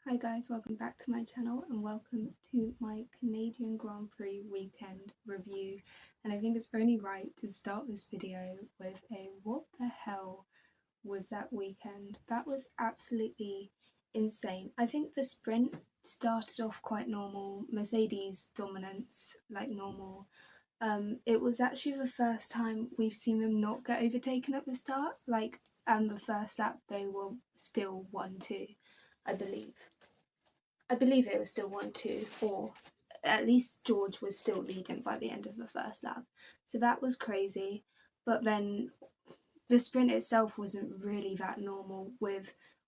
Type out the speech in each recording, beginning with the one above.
Hi guys, welcome back to my channel and welcome to my Canadian Grand Prix weekend review. And I think it's only right to start this video with a what the hell was that weekend? That was absolutely insane. I think the sprint started off quite normal, Mercedes dominance like normal. It was actually the first time we've seen them not get overtaken at the start. The first lap they were still 1-2, I believe. I believe it was still 1-2, or at least George was still leading by the end of the first lap. So that was crazy. But then the sprint itself wasn't really that normal.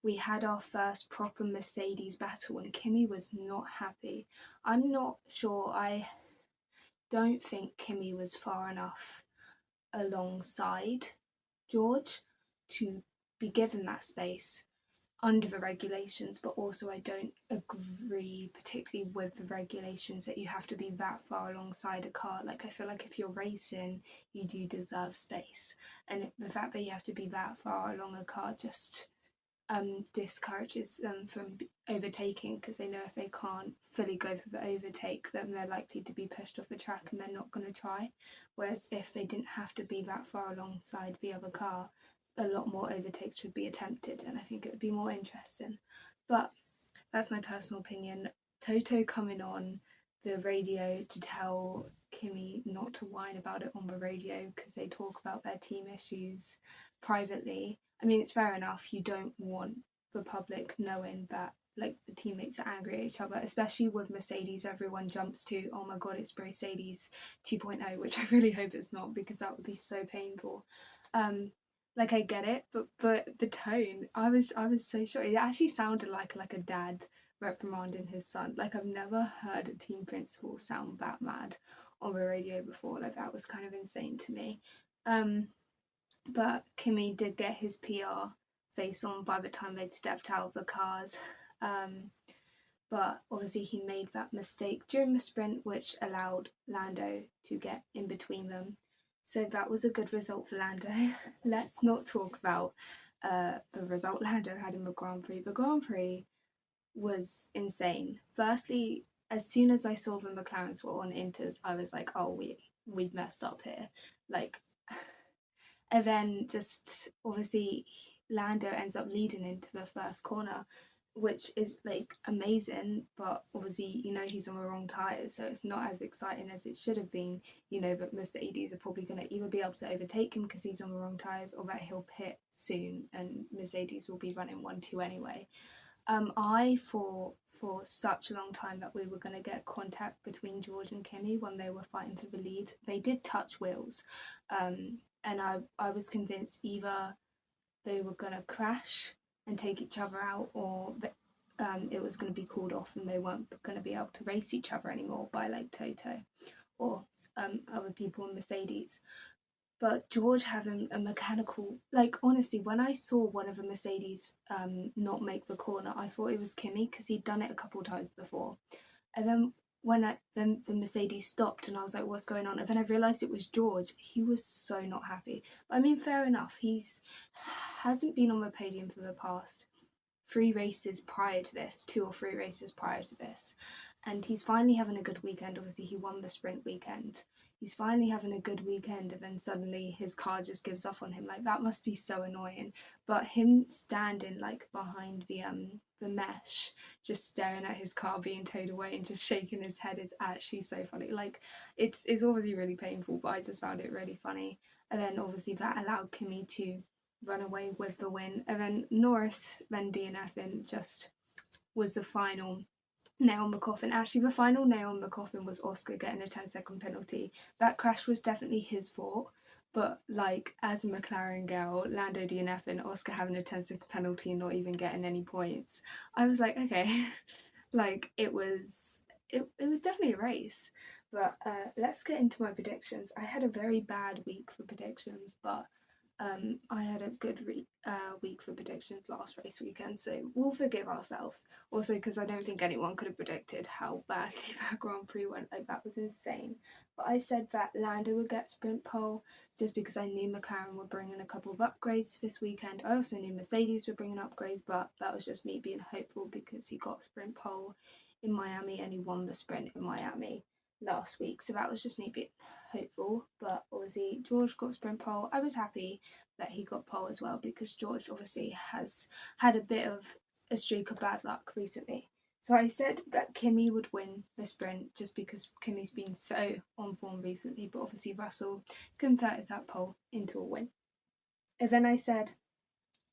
We had our first proper Mercedes battle and Kimi was not happy. I'm not sure. I don't think Kimi was far enough alongside George to be given that space under the regulations, but also I don't agree particularly with the regulations that you have to be that far alongside a car. Like, I feel like if you're racing, you do deserve space, and the fact that you have to be that far along a car just discourages them from overtaking, because they know if they can't fully go for the overtake, then they're likely to be pushed off the track and they're not going to try. Whereas if they didn't have to be that far alongside the other car, a lot more overtakes would be attempted, and I think it would be more interesting. But that's my personal opinion. Toto coming on the radio to tell Kimi not to whine about it on the radio because they talk about their team issues privately. I mean, it's fair enough. You don't want the public knowing that like the teammates are angry at each other, especially with Mercedes. Everyone jumps to, oh my god, it's Mercedes 2.0, which I really hope it's not, because that would be so painful. Like, I get it, but the tone, I was so shocked. It actually sounded like a dad reprimanding his son. Like, I've never heard a team principal sound that mad on the radio before. Like, that was kind of insane to me. But Kimi did get his PR face on by the time they'd stepped out of the cars. But obviously he made that mistake during the sprint, which allowed Lando to get in between them. So that was a good result for Lando. Let's not talk about the result Lando had in the Grand Prix. The Grand Prix was insane. Firstly, as soon as I saw the McLarens were on Inters, I was like, oh, we've messed up here. Like, and then just obviously Lando ends up leading into the first corner, which is like amazing, but obviously he's on the wrong tyres, so it's not as exciting as it should have been. That Mercedes are probably going to either be able to overtake him because he's on the wrong tyres, or that he'll pit soon and Mercedes will be running 1-2 anyway. I thought for such a long time that we were going to get contact between George and Kimi when they were fighting for the lead. They did touch wheels, and I was convinced either they were going to crash and take each other out, or it was going to be called off and they weren't going to be able to race each other anymore by like Toto or other people in Mercedes. But George having a mechanical, like, honestly, when I saw one of the Mercedes not make the corner, I thought it was Kimi because he'd done it a couple of times before. And then then the Mercedes stopped and I was like, what's going on? And then I realised it was George. He was so not happy. But I mean, fair enough. Hasn't been on the podium for the past 3 races prior to this, 2 or 3 races prior to this. And he's finally having a good weekend. Obviously, he won the sprint weekend. He's finally having a good weekend, and then suddenly his car just gives up on him. Like, that must be so annoying. But him standing like behind the mesh, just staring at his car being towed away and just shaking his head is actually so funny. Like, it's obviously really painful, but I just found it really funny. And then obviously that allowed Kimi to run away with the win. And then Norris, then DNFing, just was the final nail in the coffin. Actually, the final nail in the coffin was Oscar getting a 10-second penalty. That crash was definitely his fault, but like, as a McLaren girl, Lando DNFing, Oscar having a 10-second penalty and not even getting any points, I was like, okay. Like, it was definitely a race. But let's get into my predictions. I had a very bad week for predictions, but I had a good week for predictions last race weekend, so we'll forgive ourselves. Also, because I don't think anyone could have predicted how badly that Grand Prix went. Like, that was insane. But I said that Lando would get sprint pole just because I knew McLaren were bringing a couple of upgrades this weekend. I also knew Mercedes were bringing upgrades, but that was just me being hopeful because he got sprint pole in Miami and he won the sprint in Miami last week. So that was just me being hopeful. But obviously, George got sprint pole. I was happy that he got pole as well because George obviously has had a bit of a streak of bad luck recently. So I said that Kimi would win the sprint just because Kimi's been so on form recently, but obviously Russell converted that pole into a win. And then I said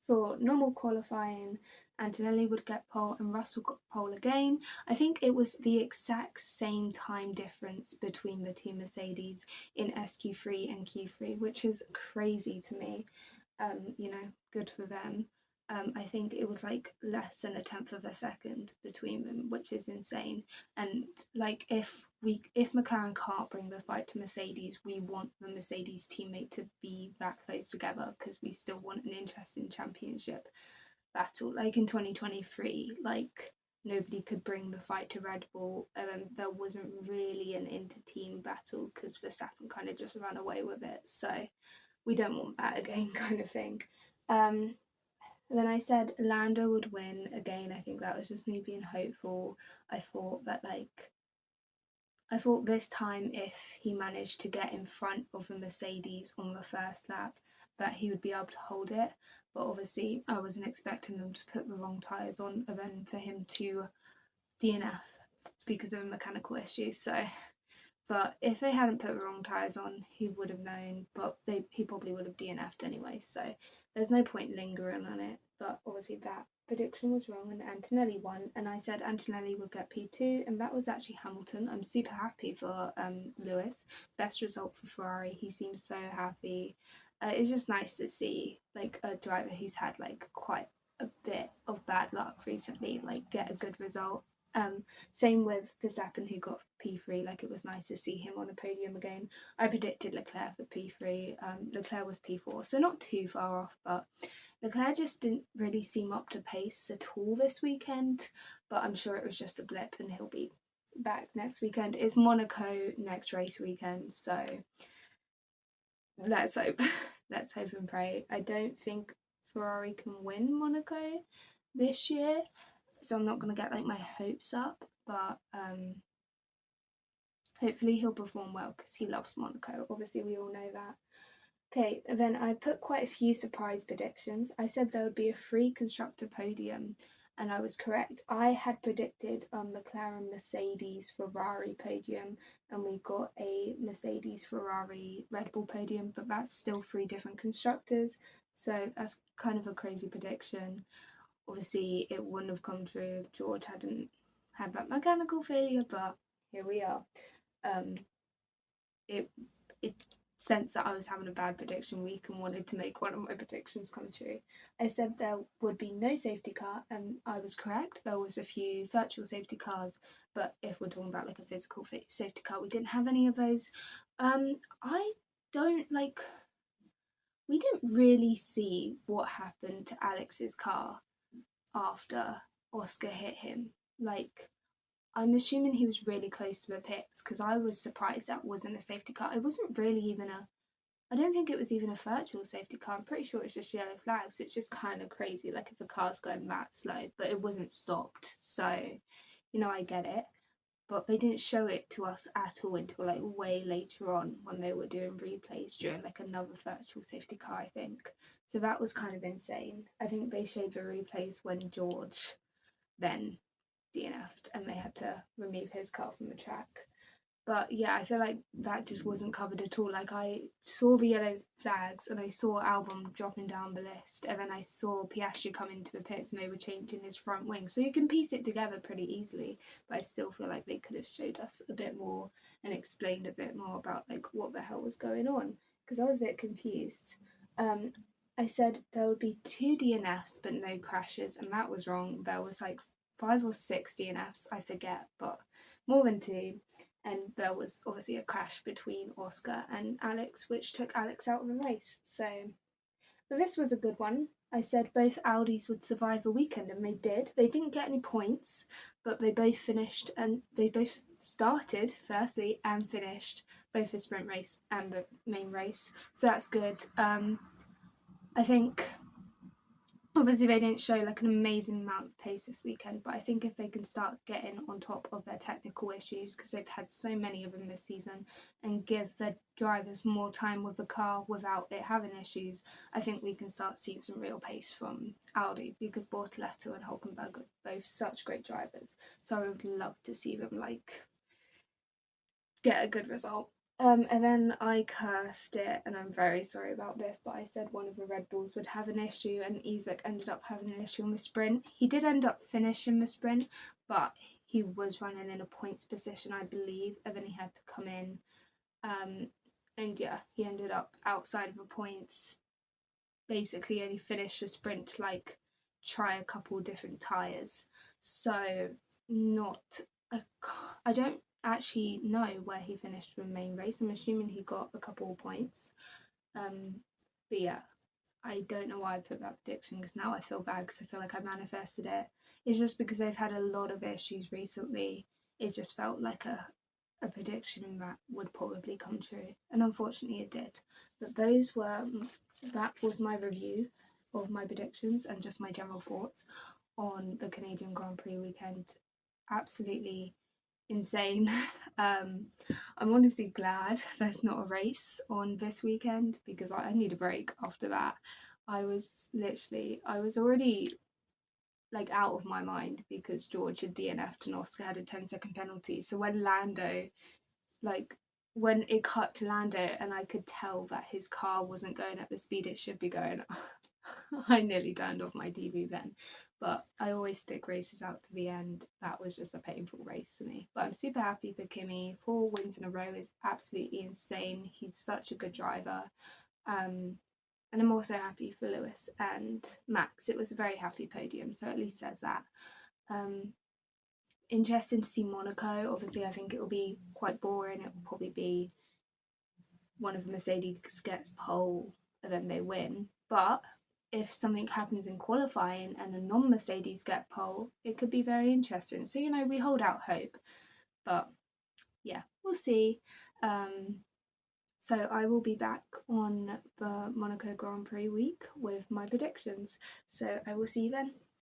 for normal qualifying, Antonelli would get pole and Russell got pole again. I think it was the exact same time difference between the two Mercedes in SQ3 and Q3, which is crazy to me. Good for them. I think it was like less than a tenth of a second between them, which is insane. And like if McLaren can't bring the fight to Mercedes, we want the Mercedes teammate to be that close together because we still want an interesting championship battle. Like in 2023, like nobody could bring the fight to Red Bull. There wasn't really an inter-team battle because Verstappen kind of just ran away with it. So we don't want that again, kind of thing. Then I said Lando would win again. I think that was just me being hopeful. I thought this time if he managed to get in front of a Mercedes on the first lap, that he would be able to hold it. But obviously, I wasn't expecting them to put the wrong tyres on and then for him to DNF because of a mechanical issue. But if they hadn't put the wrong tyres on, he would have known, but he probably would have DNF'd anyway. So there's no point lingering on it. But obviously that prediction was wrong and Antonelli won. And I said Antonelli would get P2 and that was actually Hamilton. I'm super happy for Lewis. Best result for Ferrari. He seems so happy. It's just nice to see like a driver who's had like quite a bit of bad luck recently like get a good result. Same with Verstappen who got P3. Like it was nice to see him on a podium again. I predicted Leclerc for P3. Leclerc was P4, so not too far off, but Leclerc just didn't really seem up to pace at all this weekend. But I'm sure it was just a blip, and he'll be back next weekend. It's Monaco next race weekend, so let's hope. Let's hope and pray. I don't think Ferrari can win Monaco this year, so I'm not going to get like my hopes up, but hopefully he'll perform well because he loves Monaco. Obviously, we all know that. Okay, then I put quite a few surprise predictions. I said there would be a free constructor podium, and I was correct. I had predicted a McLaren, Mercedes, Ferrari podium, and we got a Mercedes, Ferrari, Red Bull podium, but that's still 3 different constructors, so that's kind of a crazy prediction. Obviously, it wouldn't have come true if George hadn't had that mechanical failure, but here we are. It sensed that I was having a bad prediction week and wanted to make one of my predictions come true. I said there would be no safety car, and I was correct. There was a few virtual safety cars, but if we're talking about like a physical safety car, we didn't have any of those. I don't like. We didn't really see what happened to Alex's car after Oscar hit him. Like, I'm assuming he was really close to the pits because I was surprised that wasn't a safety car. It wasn't really even I don't think it was even a virtual safety car. I'm pretty sure it's just yellow flags. So it's just kind of crazy, like if a car's going that slow, but it wasn't stopped. So, I get it. But they didn't show it to us at all until like way later on when they were doing replays during like another virtual safety car, I think. So that was kind of insane. I think they showed the replays when George then DNF'd and they had to remove his car from the track. But yeah, I feel like that just wasn't covered at all. Like I saw the yellow flags and I saw Albon dropping down the list, and then I saw Piastri come into the pits and they were changing his front wing. So you can piece it together pretty easily, but I still feel like they could have showed us a bit more and explained a bit more about like what the hell was going on, because I was a bit confused. I said there would be 2 DNFs but no crashes, and that was wrong. There was like 5 or 6 DNFs, I forget, but more than 2. And there was obviously a crash between Oscar and Alex, which took Alex out of the race. So But this was a good one. I said both Audis would survive a weekend, and they did. They didn't get any points, but they both finished, and they both started firstly and finished both the sprint race and the main race. So that's good. I think obviously they didn't show like an amazing amount of pace this weekend, but I think if they can start getting on top of their technical issues, because they've had so many of them this season, and give the drivers more time with the car without it having issues, I think we can start seeing some real pace from Audi, because Bortoleto and Hulkenberg are both such great drivers. So I would love to see them like get a good result. And then I cursed it, and I'm very sorry about this, but I said one of the Red Bulls would have an issue, and Isaac ended up having an issue on the sprint. He did end up finishing the sprint, but he was running in a points position, I believe, and then he had to come in. And yeah, he ended up outside of the points, basically only finished the sprint to like try a couple different tyres. So not, I don't actually know where he finished the main race. I'm assuming he got a couple of points. But yeah, I don't know why I put that prediction, because now I feel bad, because I feel like I manifested it. It's just because they've had a lot of issues recently. It just felt like a prediction that would probably come true, and unfortunately it did. But that was my review of my predictions and just my general thoughts on the Canadian Grand Prix weekend. Absolutely insane. I'm honestly glad there's not a race on this weekend, because I need a break after that. I was already like out of my mind, because George had DNF'd and Oscar had a 10-second penalty. So when when it cut to Lando and I could tell that his car wasn't going at the speed it should be going, I nearly turned off my TV then. But I always stick races out to the end. That was just a painful race for me. But I'm super happy for Kimi. 4 wins in a row is absolutely insane. He's such a good driver. And I'm also happy for Lewis and Max. It was a very happy podium, so at least there's that. Interesting to see Monaco. Obviously, I think it will be quite boring. It will probably be one of the Mercedes gets pole and then they win. But if something happens in qualifying and a non-Mercedes get pole, it could be very interesting. So, we hold out hope. But yeah, we'll see. So I will be back on the Monaco Grand Prix week with my predictions. So I will see you then.